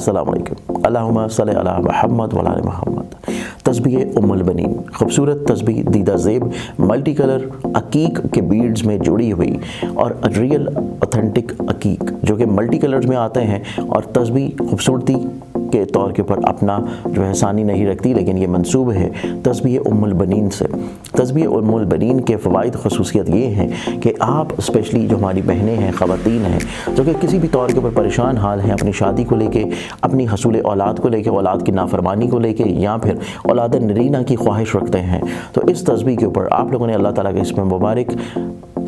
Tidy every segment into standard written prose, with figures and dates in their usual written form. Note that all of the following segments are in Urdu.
السلام علیکم۔ اللہم صلی علی محمد وعلی آل محمد۔ تسبیح ام البنین، خوبصورت تسبیح دیدہ زیب ملٹی کلر عقیق کے بیڈز میں جڑی ہوئی اور ریئل اوتھینٹک عقیق جو کہ ملٹی کلرز میں آتے ہیں، اور تسبیح خوبصورتی کے طور کے اوپر اپنا جو ہے ثانی نہیں رکھتی، لیکن یہ منسوب ہے تسبیح ام البنین سے۔ تسبیح ام البنین کے فوائد خصوصیت یہ ہیں کہ آپ اسپیشلی جو ہماری بہنیں ہیں، خواتین ہیں، جو کہ کسی بھی طور کے اوپر پریشان حال ہیں اپنی شادی کو لے کے، اپنی حصول اولاد کو لے کے، اولاد کی نافرمانی کو لے کے، یا پھر اولاد نرینہ کی خواہش رکھتے ہیں، تو اس تسبیح کے اوپر آپ لوگوں نے اللہ تعالیٰ کے اسم مبارک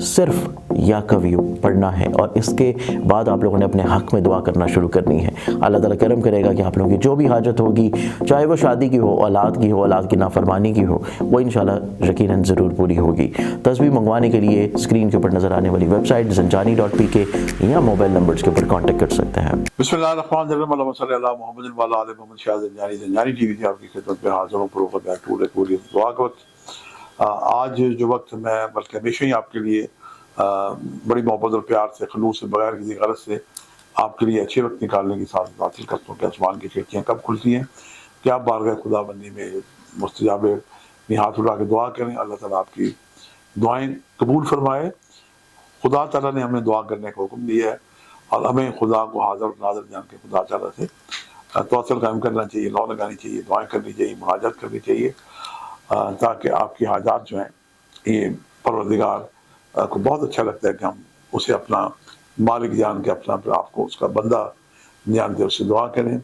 صرف یا کویو پڑھنا ہے، اور اس کے بعد آپ لوگوں نے اپنے حق میں دعا کرنا شروع کرنی ہے۔ اللہ تعالیٰ کرم کرے گا کہ آپ لوگوں کی جو بھی حاجت ہوگی، چاہے وہ شادی کی ہو، اولاد کی ہو، اولاد کی نافرمانی کی ہو، وہ انشاءاللہ یقیناً ضرور پوری ہوگی۔ تسبیح منگوانے کے لیے اسکرین کے اوپر نظر آنے والی ویب سائٹ zanjani.pk یا موبائل نمبرز کے اوپر کانٹیکٹ کر سکتے ہیں۔ بسم اللہ الرحمن الرحیم، اللہم صلی علی محمد وعلی آل محمد۔ شاہ زنجانی ٹی وی سے آپ کی خدمت میں حاضر ہوں، پروفت بیک ٹو پوری دعا کا وقت۔ آج جو وقت میں بلکہ ہمیشہ ہی آپ کے لیے بڑی محبت اور پیار سے، خلوص سے، بغیر کسی غرض سے آپ کے لیے اچھے وقت نکالنے کی سعادت حاصل کرتا ہوں کہ آسمان کی کھڑکیاں کب کھلتی ہیں کہ آپ بارگاہ خدا بندی میں مستجاب میں ہاتھ اٹھا کے دعا کریں، اللہ تعالیٰ آپ کی دعائیں قبول فرمائے۔ خدا تعالیٰ نے ہمیں دعا کرنے کا حکم دیا ہے، اور ہمیں خدا کو حاضر ناظر جان کے خدا تعالیٰ سے توسل قائم کرنا چاہیے، لو لگانی چاہیے، دعائیں کرنی چاہیے، مناجات کرنی چاہیے، تاکہ آپ کی حاجات جو ہیں یہ پروردگار کو بہت اچھا لگتا ہے کہ ہم اسے اپنا مالک جان کے، اپنا آپ کو اس کا بندہ جان کے اس سے دعا کریں۔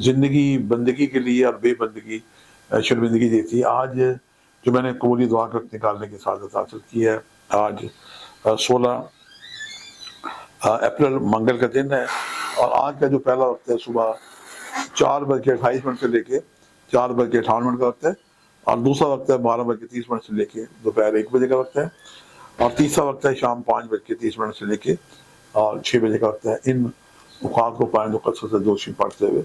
زندگی بندگی کے لیے اور بے بندگی شرمندگی دیتی ہے۔ آج جو میں نے قبولی دعا کا نکالنے کی سعادت حاصل کی ہے، آج 16 اپریل منگل کا دن ہے، اور آج کا جو پہلا وقت ہے صبح 4:28 سے لے کے 4:58 کا وقت ہے، اور دوسرا وقت ہے 12:30 سے لے کے دوپہر 1 بجے کا وقت ہے، اور تیسرا وقت ہے شام 5:30 سے لے کے اور 6 بجے کا وقت ہے۔ ان اوقات کو پائیں تو کثرت سے دوشی پڑھتے ہوئے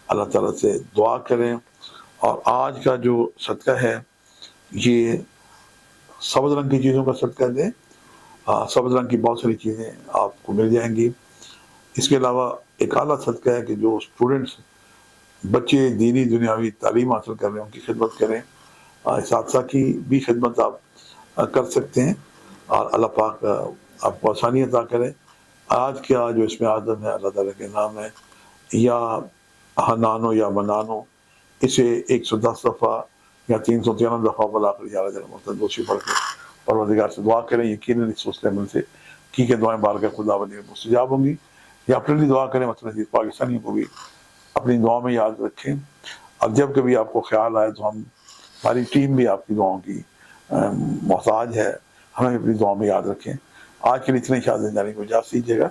اللہ تعالیٰ سے دعا کریں۔ اور آج کا جو صدقہ ہے یہ سبز رنگ کی چیزوں کا صدقہ دیں۔ سبز رنگ کی بہت ساری چیزیں آپ کو مل جائیں گی۔ اس کے علاوہ ایک اعلیٰ صدقہ ہے کہ جو اسٹوڈنٹس، بچے دینی دنیاوی تعلیم حاصل کر رہے ہیں ان کی خدمت کریں، اساتذہ کی بھی خدمت آپ کر سکتے ہیں، اور اللہ پاک آپ کو آسانی عطا کرے۔ آج کا جو اس میں عادت ہے، اللہ تعالیٰ کے نام ہے یا حنانو یا منانو، اسے 110 دفعہ یا 393 دفعہ بلاخر یا دوشی پڑھ کے پروردگار سے دعا کریں۔ یقیناً اس وسیلے عمل سے کی کہ دعائیں بارگاہ خدا بندی میں مستجاب ہوں گی۔ یا اپنے لیے دعا کریں، مثلا پاکستانیوں کو بھی اپنی دعا میں یاد رکھیں، اور جب کبھی آپ کو خیال آئے تو ہماری ٹیم بھی آپ کی دعاؤں کی محتاج ہے، ہمیں اپنی دعا میں یاد رکھیں۔ آج کے لیے اتنے شاہ زنجانی کو اجازت دیجیے گا،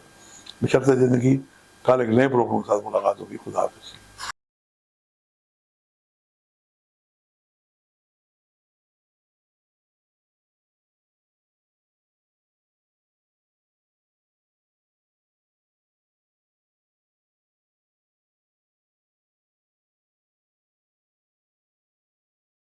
بشرط زندگی کل ایک نئے پروگرام کے ساتھ ملاقات ہوگی۔ خدا حافظ۔